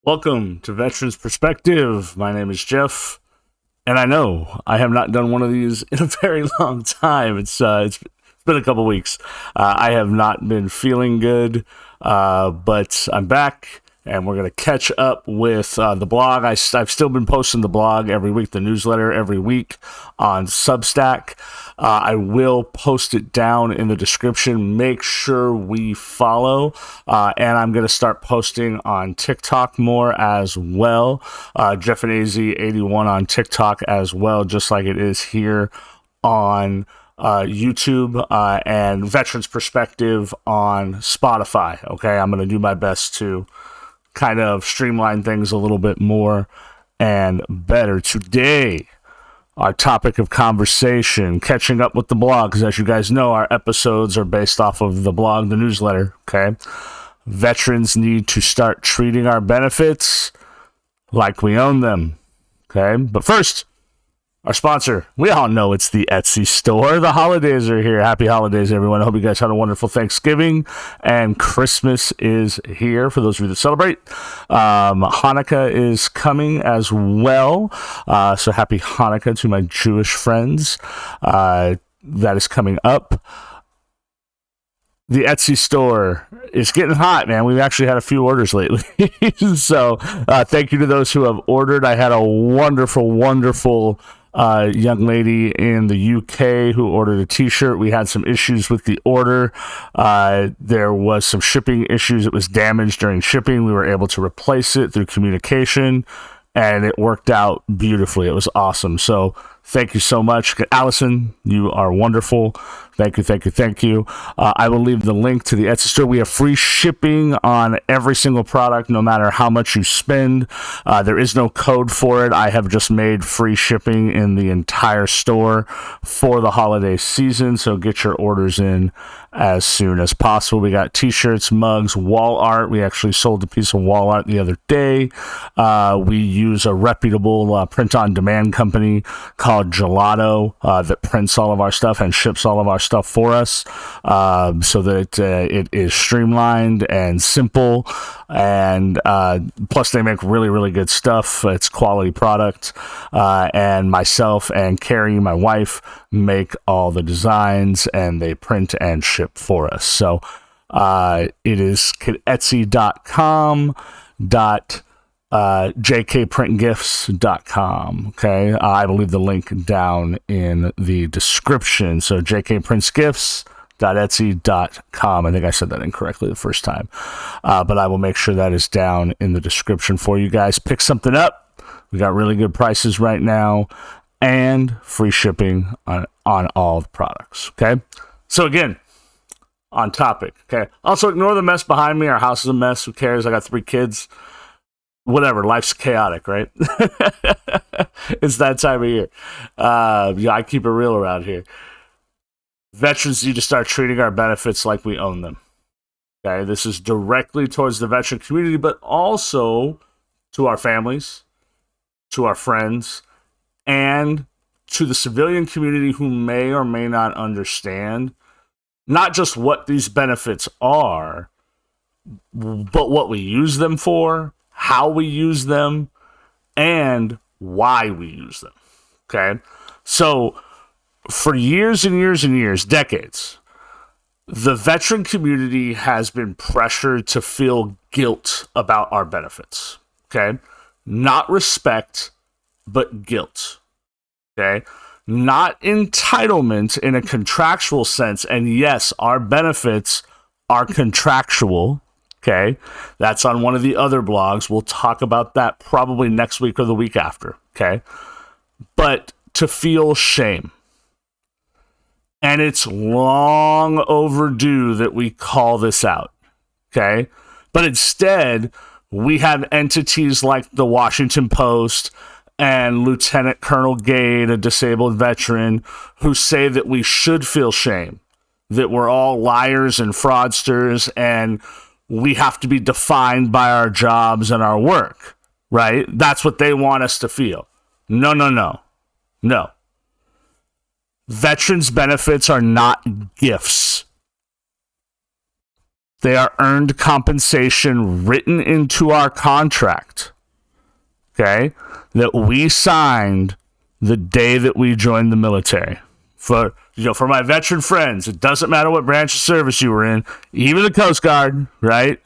Welcome to Veterans Perspective. My name is Jeff, and I know I have not done one of these in a very long time. It's been a couple weeks. I have not been feeling good, but I'm back, and we're going to catch up with the blog. I've still been posting the blog every week, the newsletter every week on Substack. I will post it down in the description. Make sure we follow, and I'm going to start posting on TikTok more as well. Jeff and AZ81 on TikTok as well, just like it is here on YouTube, and Veterans Perspective on Spotify. Okay, I'm going to do my best to kind of streamline things a little bit more and better. Today, our topic of conversation, catching up with the blog, because as you guys know, our episodes are based off of the blog, the newsletter, okay? Veterans need to start treating our benefits like we own them, okay? But first, our sponsor, we all know it's the Etsy store. The holidays are here. Happy holidays, everyone. I hope you guys had a wonderful Thanksgiving, and Christmas is here for those of you that celebrate. Hanukkah is coming as well, so happy Hanukkah to my Jewish friends. That is coming up. The Etsy store is getting hot, man. We've actually had a few orders lately. So thank you to those who have ordered. I had a wonderful young lady in the UK who ordered a t-shirt. We had some issues with the order. There was some shipping issues. It was damaged during shipping. We were able to replace it through communication, and it worked out beautifully. It was awesome. So thank you so much. Allison, you are wonderful. Thank you. I will leave the link to the Etsy store. We have free shipping on every single product, no matter how much you spend. There is no code for it. I have just made free shipping in the entire store for the holiday season, so get your orders in as soon as possible. We got t-shirts, mugs, wall art. We actually sold a piece of wall art the other day. We use a reputable print-on-demand company called Gelato that prints all of our stuff and ships all of our stuff for us, so that it is streamlined and simple, and plus they make really good stuff. It's quality product, and myself and Carrie, my wife, make all the designs, and they print and ship for us. So it is Etsy.com jkprintgifts.com. Okay, I will leave the link down in the description. So jkprintsgifts.etsy.com. I think I said that incorrectly the first time, but I will make sure that is down in the description for you guys. Pick something up. We got really good prices right now, and free shipping on all the products. Okay, so again, on topic. Okay, also ignore the mess behind me. Our house is a mess. Who cares? I got 3 kids. Whatever, life's chaotic, right? It's that time of year. I keep it real around here. Veterans need to start treating our benefits like we own them. Okay, this is directly towards the veteran community, but also to our families, to our friends, and to the civilian community who may or may not understand not just what these benefits are, but what we use them for, how we use them, and why we use them. Okay? So, for years and years and years, decades, the veteran community has been pressured to feel guilt about our benefits. Okay? Not respect, but guilt. Okay? Not entitlement in a contractual sense. And yes, our benefits are contractual. Okay, that's on one of the other blogs. We'll talk about that probably next week or the week after. Okay, but to feel shame. And it's long overdue that we call this out. Okay, but instead, we have entities like the Washington Post and Lieutenant Colonel Gade, a disabled veteran, who say that we should feel shame, that we're all liars and fraudsters, and we have to be defined by our jobs and our work, right? That's what they want us to feel. No. Veterans benefits are not gifts. They are earned compensation written into our contract, okay, that we signed the day that we joined the military. For my veteran friends, it doesn't matter what branch of service you were in, even the Coast Guard, right?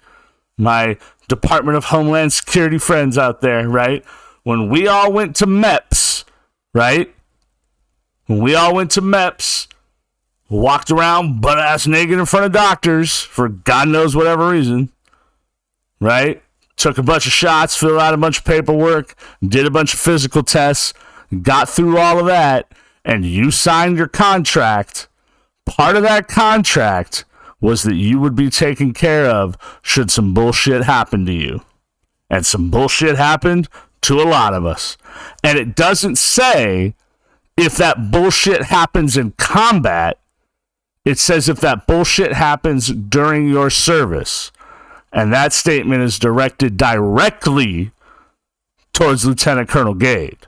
My Department of Homeland Security friends out there, right? When we all went to MEPS, right? When we all went to MEPS, walked around butt-ass naked in front of doctors for God knows whatever reason, right? Took a bunch of shots, filled out a bunch of paperwork, did a bunch of physical tests, got through all of that, and you signed your contract. Part of that contract was that you would be taken care of should some bullshit happen to you. And some bullshit happened to a lot of us. And it doesn't say if that bullshit happens in combat. It says if that bullshit happens during your service. And that statement is directed directly towards Lieutenant Colonel Gade,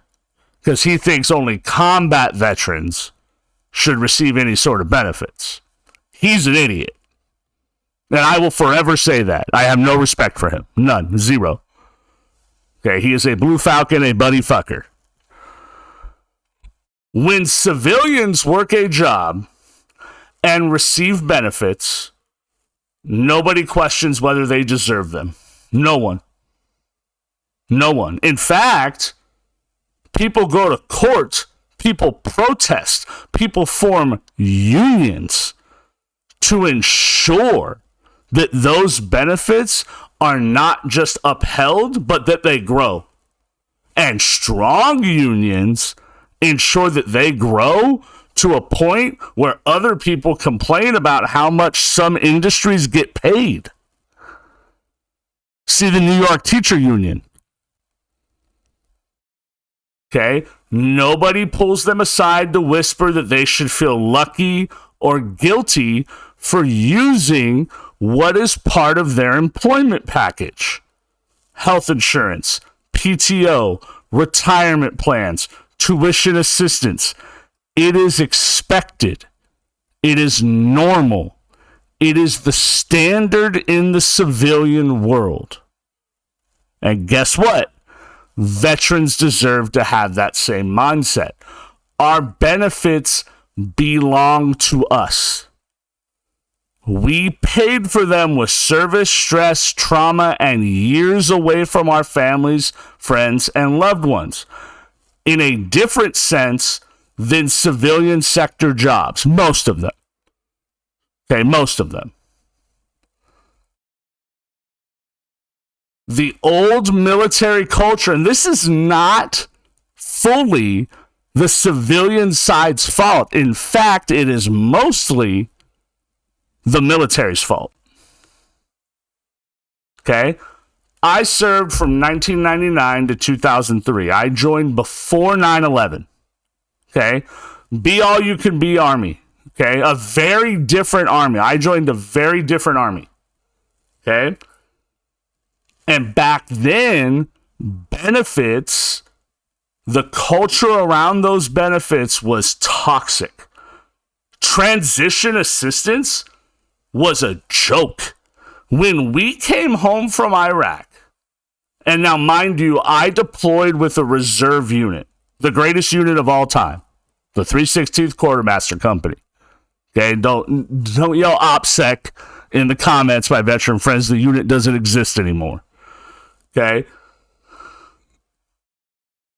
because he thinks only combat veterans should receive any sort of benefits. He's an idiot. And I will forever say that. I have no respect for him. None. Zero. Okay, he is a Blue Falcon, a buddy fucker. When civilians work a job and receive benefits, nobody questions whether they deserve them. No one. No one. In fact, people go to court, people protest, people form unions to ensure that those benefits are not just upheld, but that they grow. And strong unions ensure that they grow to a point where other people complain about how much some industries get paid. See the New York Teacher Union. Okay? Nobody pulls them aside to whisper that they should feel lucky or guilty for using what is part of their employment package. Health insurance, PTO, retirement plans, tuition assistance. It is expected. It is normal. It is the standard in the civilian world. And guess what? Veterans deserve to have that same mindset. Our benefits belong to us. We paid for them with service, stress, trauma, and years away from our families, friends, and loved ones. In a different sense than civilian sector jobs. Most of them. Okay, most of them. The old military culture, and this is not fully the civilian side's fault. In fact, it is mostly the military's fault. Okay? I served from 1999 to 2003. I joined before 9/11. Okay? Be all you can be Army. Okay? A very different Army. I joined a very different Army. Okay? And back then, benefits, the culture around those benefits was toxic. Transition assistance was a joke. When we came home from Iraq, and now mind you, I deployed with a reserve unit, the greatest unit of all time, the 316th Quartermaster Company. Okay, don't yell OPSEC in the comments, my veteran friends. The unit doesn't exist anymore. Okay.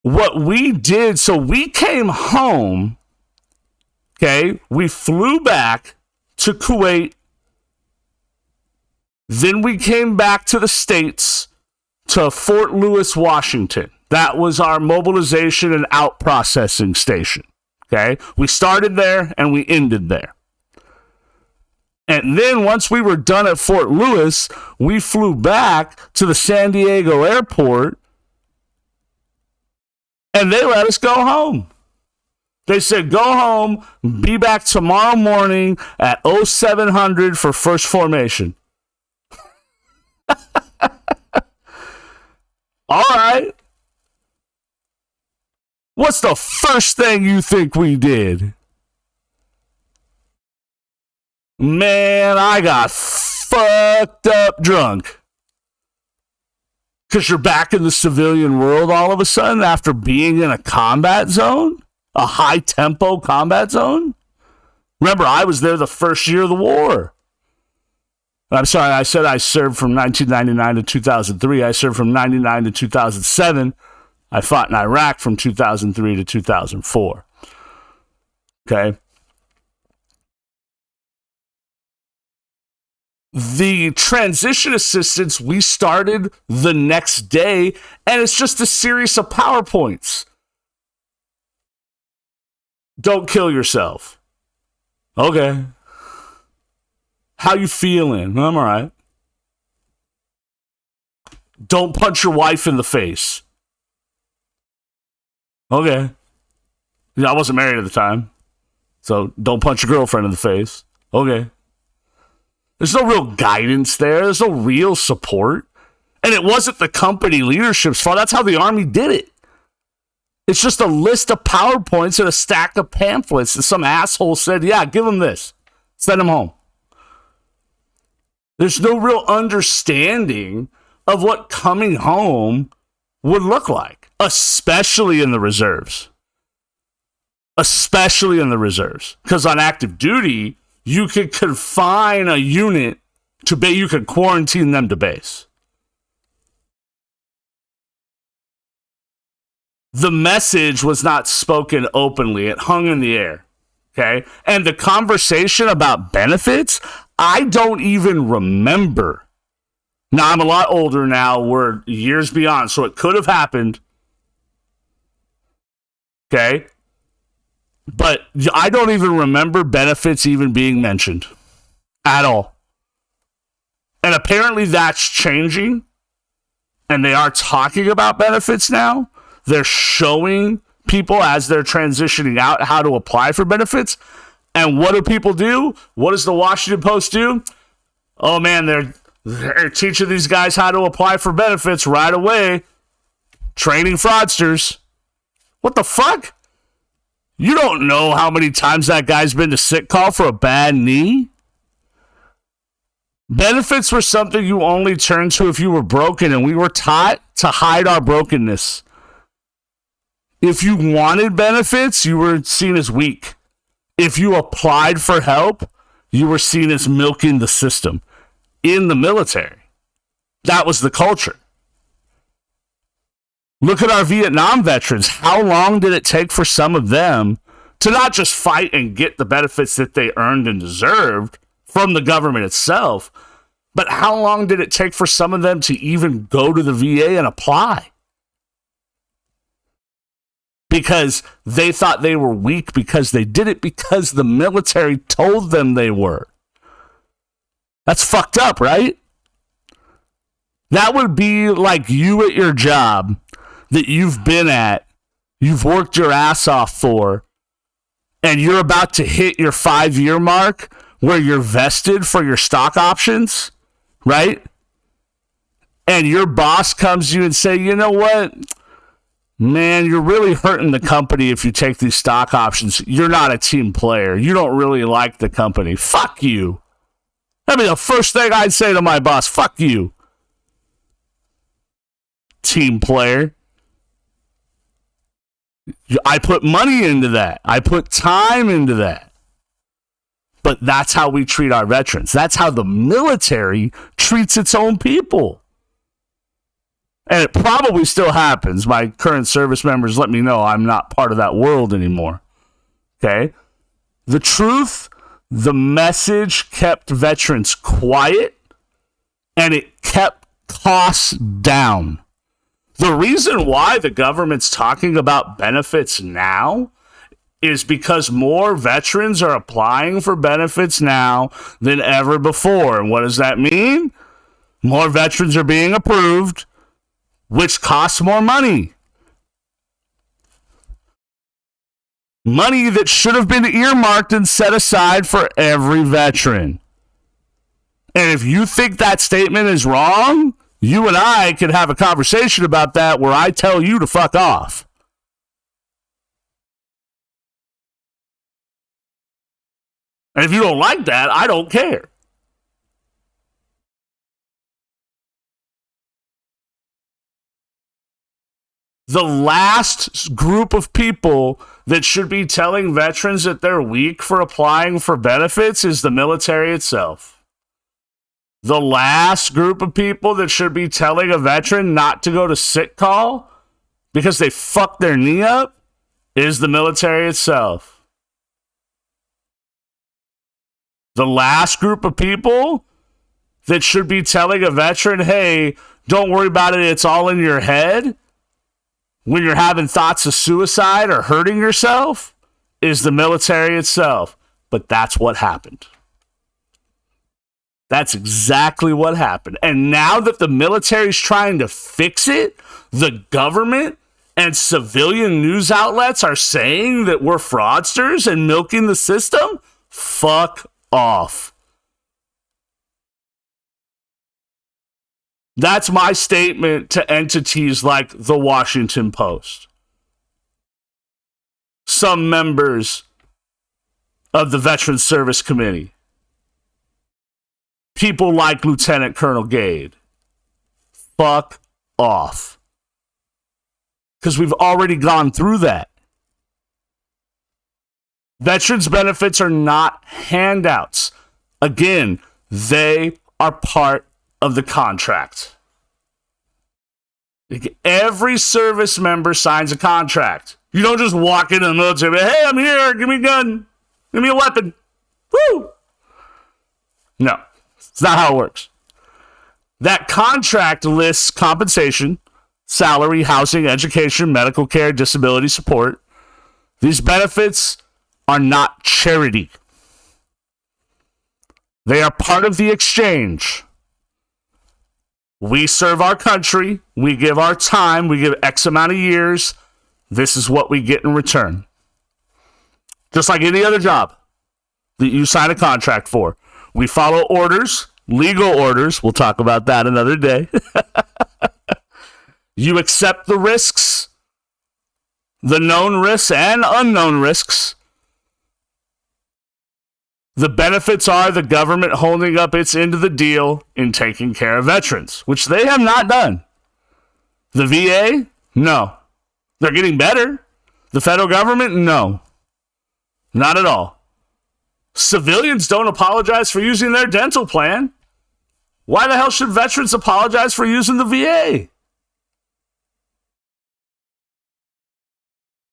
What we did, so we came home, okay, we flew back to Kuwait, then we came back to the States, to Fort Lewis, Washington. That was our mobilization and out processing station, okay? We started there and we ended there. And then once we were done at Fort Lewis, we flew back to the San Diego airport and they let us go home. They said, go home, be back tomorrow morning at 0700 for first formation. All right. What's the first thing you think we did? Man, I got fucked up drunk. Because you're back in the civilian world all of a sudden after being in a combat zone, a high tempo combat zone. Remember, I was there the first year of the war. I'm sorry, I said I served from 1999 to 2003. I served from 99 to 2007. I fought in Iraq from 2003 to 2004. Okay. The transition assistance we started the next day, and it's just a series of PowerPoints. Don't kill yourself. Okay. How you feeling? I'm all right. Don't punch your wife in the face. Okay. I wasn't married at the time, so don't punch your girlfriend in the face. Okay. There's no real guidance there. There's no real support. And it wasn't the company leadership's fault. That's how the Army did it. It's just a list of PowerPoints and a stack of pamphlets that some asshole said, yeah, give them this. Send them home. There's no real understanding of what coming home would look like, especially in the reserves. Especially in the reserves. Because on active duty, you could confine a unit to base. You could quarantine them to base. The message was not spoken openly. It hung in the air. Okay? And the conversation about benefits, I don't even remember. Now, I'm a lot older now. We're years beyond, so it could have happened. Okay? But I don't even remember benefits even being mentioned at all. And apparently that's changing. And they are talking about benefits now. They're showing people as they're transitioning out how to apply for benefits. And what do people do? What does the Washington Post do? Oh, man, they're teaching these guys how to apply for benefits right away. Training fraudsters. What the fuck? You don't know how many times that guy's been to sick call for a bad knee? Benefits were something you only turned to if you were broken, and we were taught to hide our brokenness. If you wanted benefits, you were seen as weak. If you applied for help, you were seen as milking the system. In the military, that was the culture. Look at our Vietnam veterans. How long did it take for some of them to not just fight and get the benefits that they earned and deserved from the government itself, but how long did it take for some of them to even go to the VA and apply? Because they thought they were weak because they did it because the military told them they were. That's fucked up, right? That would be like you at your job that you've been at, you've worked your ass off for, and you're about to hit your 5-year mark where you're vested for your stock options, right? And your boss comes to you and say, you know what? Man, you're really hurting the company if you take these stock options. You're not a team player. You don't really like the company. Fuck you. That'd be the first thing I'd say to my boss. Fuck you. Team player. I put money into that. I put time into that. But that's how we treat our veterans. That's how the military treats its own people. And it probably still happens. My current service members let me know I'm not part of that world anymore. Okay? The truth, the message kept veterans quiet, and it kept costs down. The reason why the government's talking about benefits now is because more veterans are applying for benefits now than ever before. And what does that mean? More veterans are being approved, which costs more money. Money that should have been earmarked and set aside for every veteran. And if you think that statement is wrong, you and I could have a conversation about that where I tell you to fuck off. And if you don't like that, I don't care. The last group of people that should be telling veterans that they're weak for applying for benefits is the military itself. The last group of people that should be telling a veteran not to go to sick call because they fucked their knee up is the military itself. The last group of people that should be telling a veteran, hey, don't worry about it, it's all in your head, when you're having thoughts of suicide or hurting yourself, is the military itself. But that's what happened. That's exactly what happened. And now that the military's trying to fix it, the government and civilian news outlets are saying that we're fraudsters and milking the system? Fuck off. That's my statement to entities like the Washington Post. Some members of the Veterans Service Committee. People like Lieutenant Colonel Gade. Fuck off. Because we've already gone through that. Veterans benefits are not handouts. Again, they are part of the contract. Every service member signs a contract. You don't just walk into the military, hey, I'm here, give me a gun, give me a weapon. Woo! No, it's not how it works. That contract lists compensation, salary, housing, education, medical care, disability support. These benefits are not charity. They are part of the exchange. We serve our country, we give our time, we give X amount of years. This is what we get in return. Just like any other job that you sign a contract for. We follow orders, legal orders. We'll talk about that another day. You accept the risks, the known risks and unknown risks. The benefits are the government holding up its end of the deal in taking care of veterans, which they have not done. The VA? No. They're getting better. The federal government? No. Not at all. Civilians don't apologize for using their dental plan. Why the hell should veterans apologize for using the VA?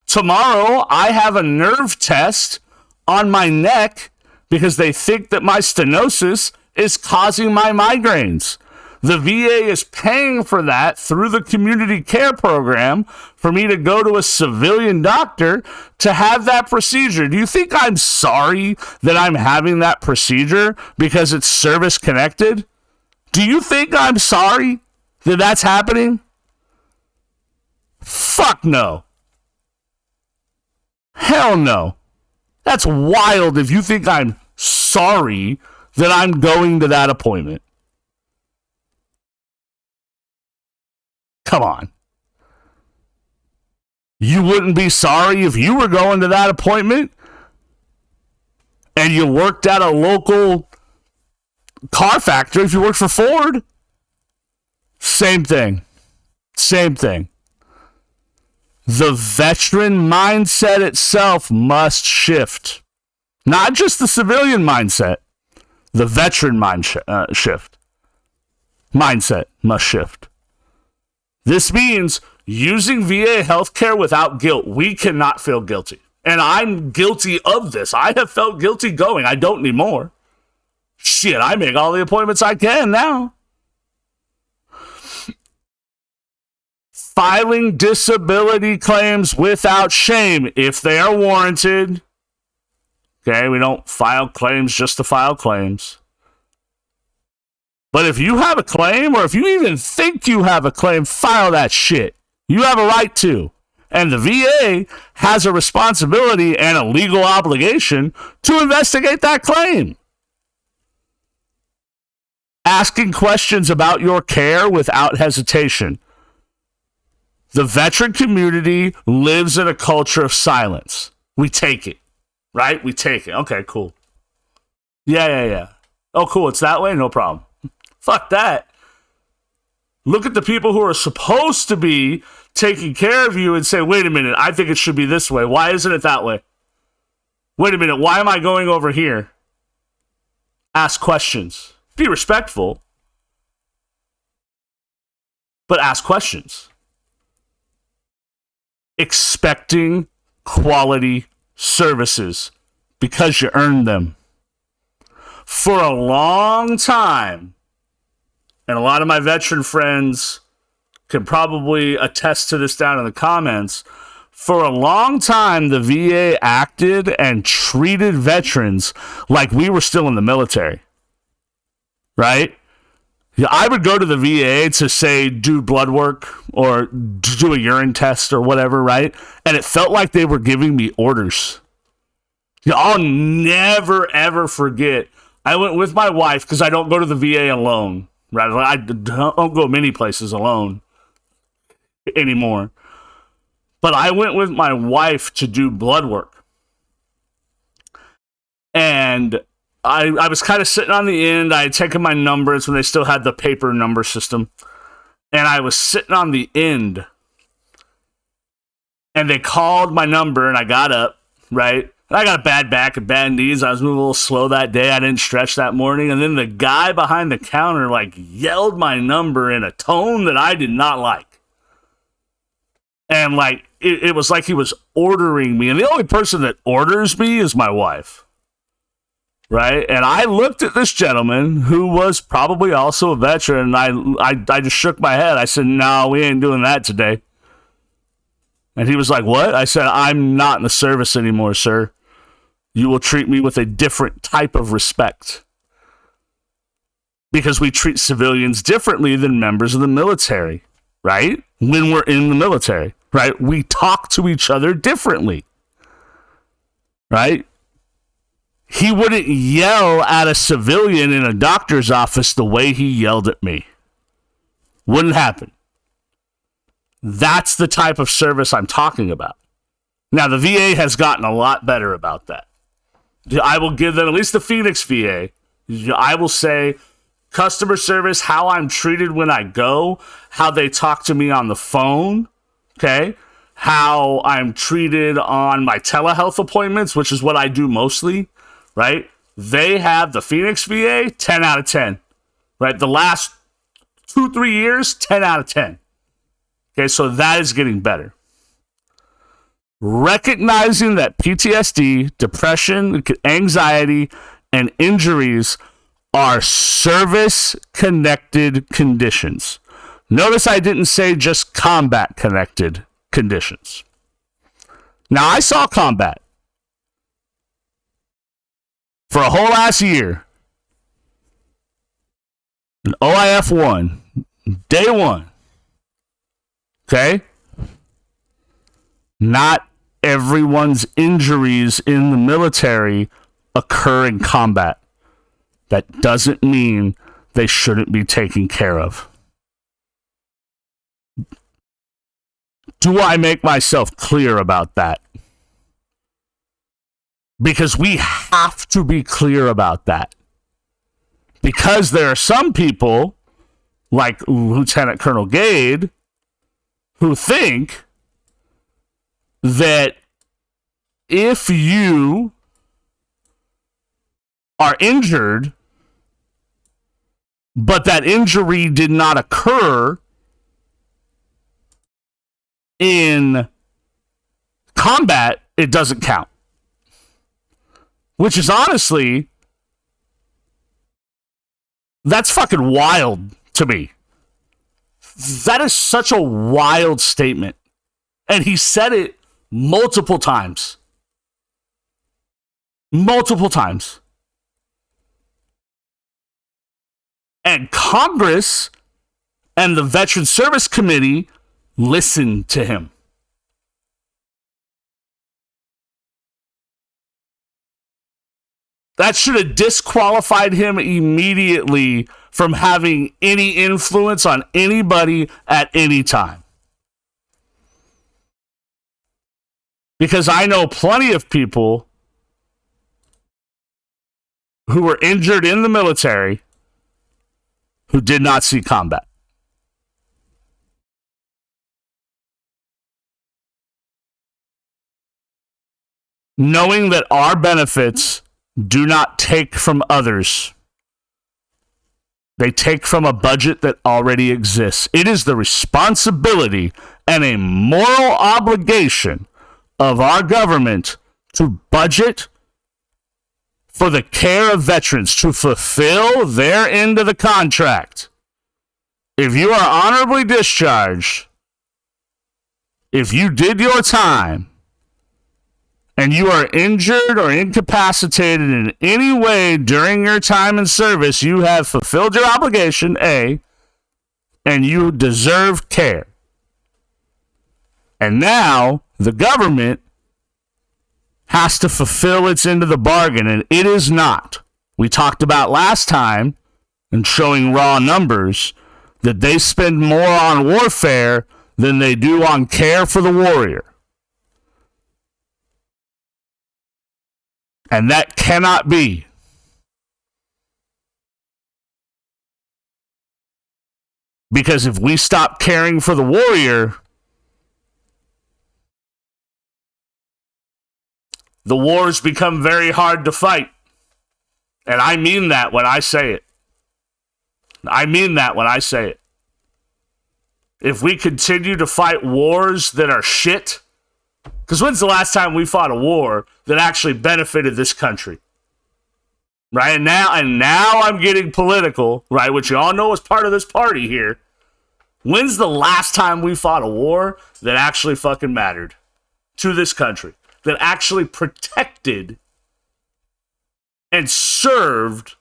Tomorrow, I have a nerve test on my neck because they think that my stenosis is causing my migraines. The VA is paying for that through the community care program for me to go to a civilian doctor to have that procedure. Do you think I'm sorry that I'm having that procedure because it's service connected? Do you think I'm sorry that that's happening? Fuck no. Hell no. That's wild if you think I'm sorry that I'm going to that appointment. Come on. You wouldn't be sorry if you were going to that appointment and you worked at a local car factory, if you worked for Ford. Same thing. Same thing. The veteran mindset itself must shift. Not just the civilian mindset. The veteran shift. Mindset must shift. This means using VA healthcare without guilt. We cannot feel guilty. And I'm guilty of this. I have felt guilty going. I don't need more. Shit, I make all the appointments I can now. Filing disability claims without shame if they are warranted. Okay, we don't file claims just to file claims. But if you have a claim, or if you even think you have a claim, file that shit. You have a right to. And the VA has a responsibility and a legal obligation to investigate that claim. Asking questions about your care without hesitation. The veteran community lives in a culture of silence. We take it, right? We take it. Okay, cool. Yeah. Oh, cool. It's that way? No problem. Fuck that. Look at the people who are supposed to be taking care of you and say, wait a minute, I think it should be this way. Why isn't it that way? Wait a minute, why am I going over here? Ask questions. Be respectful, but ask questions. Expecting quality services because you earned them. For a long time, and a lot of my veteran friends can probably attest to this down in the comments, for a long time, the VA acted and treated veterans like we were still in the military, right? I would go to the VA to, say, do blood work or do a urine test or whatever, right? And it felt like they were giving me orders. I'll never, ever forget. I went with my wife because I don't go to the VA alone, right? I don't go many places alone anymore. But I went with my wife to do blood work. And I was kind of sitting on the end. I had taken my numbers when they still had the paper number system. And I was sitting on the end. And they called my number and I got up, right? And I got a bad back and bad knees. I was moving a little slow that day. I didn't stretch that morning. And then the guy behind the counter yelled my number in a tone that I did not like. And it was like he was ordering me. And the only person that orders me is my wife. Right? And I looked at this gentleman who was probably also a veteran. And I just shook my head. I said, no, we ain't doing that today. And he was like, what? I said, I'm not in the service anymore, sir. You will treat me with a different type of respect. Because we treat civilians differently than members of the military. Right? When we're in the military, right? We talk to each other differently, right? He wouldn't yell at a civilian in a doctor's office the way he yelled at me. Wouldn't happen. That's the type of service I'm talking about. Now, the VA has gotten a lot better about that. I will give them, at least the Phoenix VA, I will say, customer service, how I'm treated when I go, how they talk to me on the phone, okay? How I'm treated on my telehealth appointments, which is what I do mostly, right? They have the Phoenix VA, 10 out of 10, right? The last 2-3 years, 10 out of 10. Okay, so that is getting better. Recognizing that PTSD, depression, anxiety, and injuries are service-connected conditions. Notice I didn't say just combat-connected conditions. Now, I saw combat for a whole last year. An OIF 1, day 1. Okay? Not everyone's injuries in the military occur in combat. That doesn't mean they shouldn't be taken care of. Do I make myself clear about that? Because we have to be clear about that. Because there are some people, like Lieutenant Colonel Gade, who think that if you are injured, but that injury did not occur in combat, it doesn't count. Which is honestly, that's fucking wild to me. That is such a wild statement. And he said it multiple times. Multiple times. And Congress and the Veteran Service Committee listened to him. That should have disqualified him immediately from having any influence on anybody at any time. Because I know plenty of people who were injured in the military who did not see combat. knowing that our benefits do not take from others. They take from a budget that already exists. It is the responsibility and a moral obligation of our government to budget for the care of veterans, to fulfill their end of the contract. If you are honorably discharged, if you did your time, and you are injured or incapacitated in any way during your time in service, you have fulfilled your obligation, A, and you deserve care. And now the government has to fulfill its end of the bargain, and it is not. We talked about last time, and showing raw numbers, that they spend more on warfare than they do on care for the warrior. And that cannot be. Because if we stop caring for the warrior, the wars become very hard to fight. And I mean that when I say it. I mean that when I say it. If we continue to fight wars that are shit, because when's the last time we fought a war that actually benefited this country? Right? And now I'm getting political, right? Which you all know is part of this party here. When's the last time we fought a war that actually fucking mattered to this country? That actually protected and served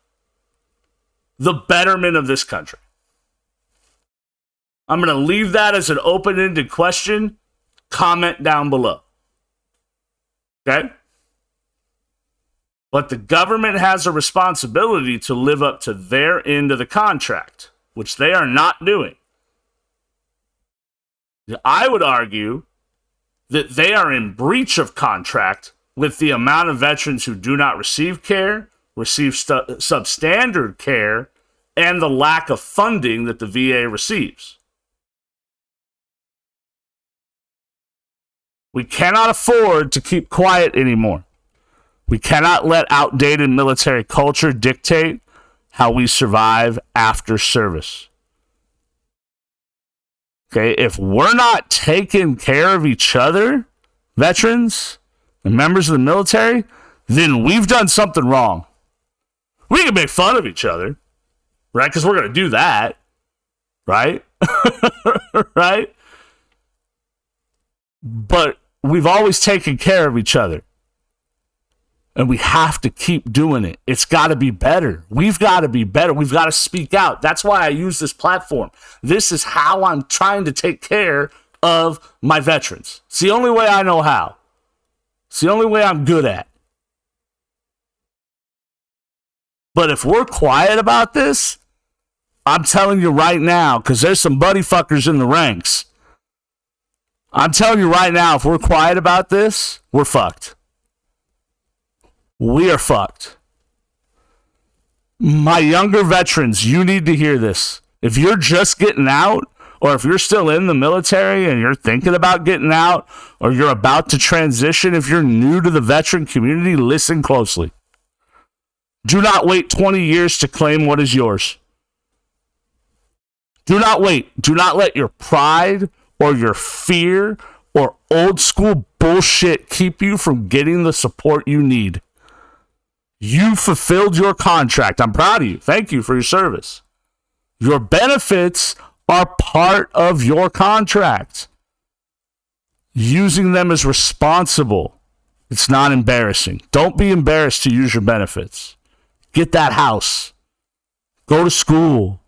the betterment of this country? I'm going to leave that as an open-ended question. Comment down below. Okay? But the government has a responsibility to live up to their end of the contract, which they are not doing. I would argue that they are in breach of contract with the amount of veterans who do not receive care, receive substandard care, and the lack of funding that the VA receives. We cannot afford to keep quiet anymore. We cannot let outdated military culture dictate how we survive after service. Okay, if we're not taking care of each other, veterans and members of the military, then we've done something wrong. We can make fun of each other, right? Because we're going to do that, right? Right? But we've always taken care of each other. And we have to keep doing it. It's got to be better. We've got to be better. We've got to speak out. That's why I use this platform. This is how I'm trying to take care of my veterans. It's the only way I know how. It's the only way I'm good at. But if we're quiet about this, I'm telling you right now, because there's some buddy fuckers in the ranks. I'm telling you right now, if we're quiet about this, we're fucked. We are fucked. My younger veterans, you need to hear this. If you're just getting out, or if you're still in the military and you're thinking about getting out, or you're about to transition, if you're new to the veteran community, listen closely. Do not wait 20 years to claim what is yours. Do not wait. Do not let your pride or your fear or old school bullshit keep you from getting the support you need. You fulfilled your contract. I'm proud of you. Thank you for your service. Your benefits are part of your contract. Using them is responsible. It's not embarrassing. Don't be embarrassed to use your benefits. Get that house. Go to school.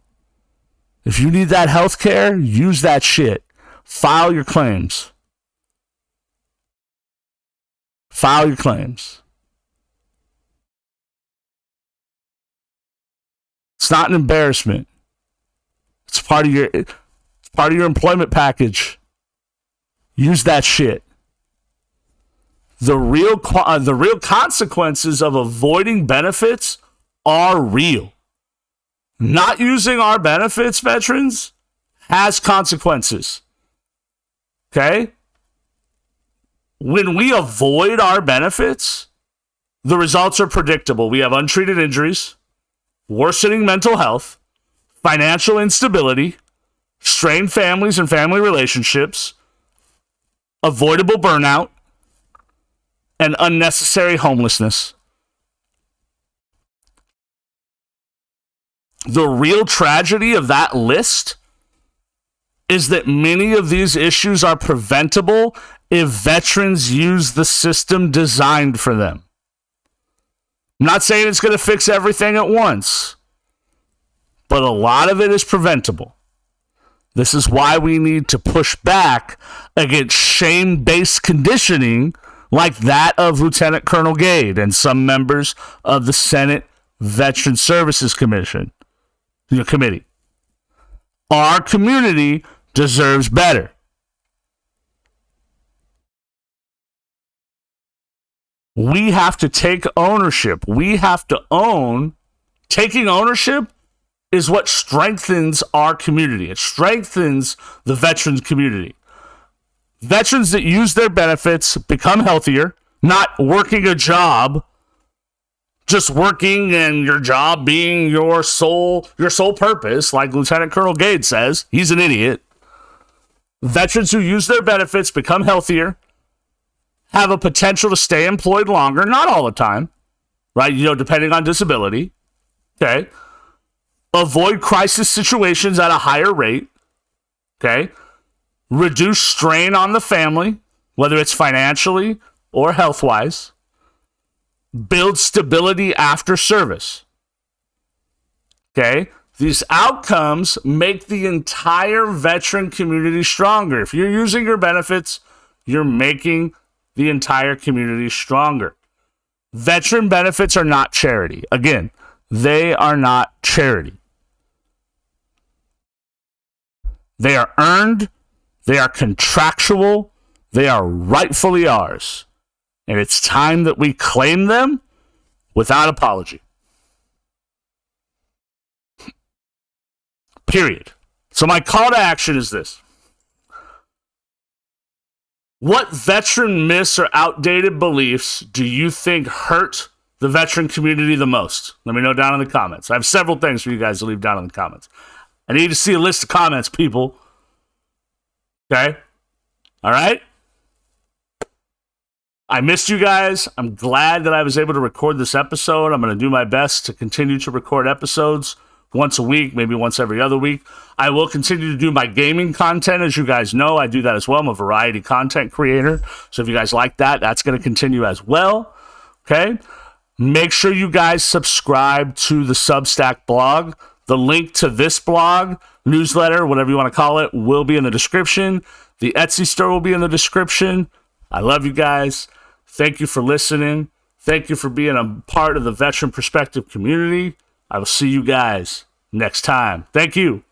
If you need that health care, use that shit. File your claims. File your claims. It's not an embarrassment. It's part of your employment package. Use that shit. The real consequences of avoiding benefits are real. Not using our benefits, veterans, has consequences. Okay? When we avoid our benefits, the results are predictable. We have untreated injuries, worsening mental health, financial instability, strained families and family relationships, avoidable burnout, and unnecessary homelessness. The real tragedy of that list is that many of these issues are preventable if veterans use the system designed for them. I'm not saying it's going to fix everything at once, but a lot of it is preventable. This is why we need to push back against shame-based conditioning like that of Lieutenant Colonel Gade and some members of the Senate Veteran Services Committee. Our community deserves better. We have to take ownership. We have to own. Taking ownership is what strengthens our community. It strengthens the veterans community. Veterans that use their benefits become healthier, not working a job, just working and your job being your sole purpose, like Lieutenant Colonel Gade says. He's an idiot. Veterans who use their benefits become healthier, have a potential to stay employed longer, not all the time, right? Depending on disability. Okay. Avoid crisis situations at a higher rate. Okay. Reduce strain on the family, whether it's financially or health-wise. Build stability after service. Okay. These outcomes make the entire veteran community stronger. If you're using your benefits, you're making the entire community stronger. Veteran benefits are not charity. Again, they are not charity. They are earned, they are contractual, they are rightfully ours. And it's time that we claim them without apology. Period. So my call to action is this. What veteran myths or outdated beliefs do you think hurt the veteran community the most? Let me know down in the comments. I have several things for you guys to leave down in the comments. I need to see a list of comments, people. Okay? All right? I missed you guys. I'm glad that I was able to record this episode. I'm going to do my best to continue to record episodes once a week, maybe once every other week. I will continue to do my gaming content. As you guys know, I do that as well. I'm a variety content creator. So if you guys like that, that's going to continue as well. Okay? Make sure you guys subscribe to the Substack blog. The link to this blog, newsletter, whatever you want to call it, will be in the description. The Etsy store will be in the description. I love you guys. Thank you for listening. Thank you for being a part of the Veteran Perspective community. I will see you guys next time. Thank you.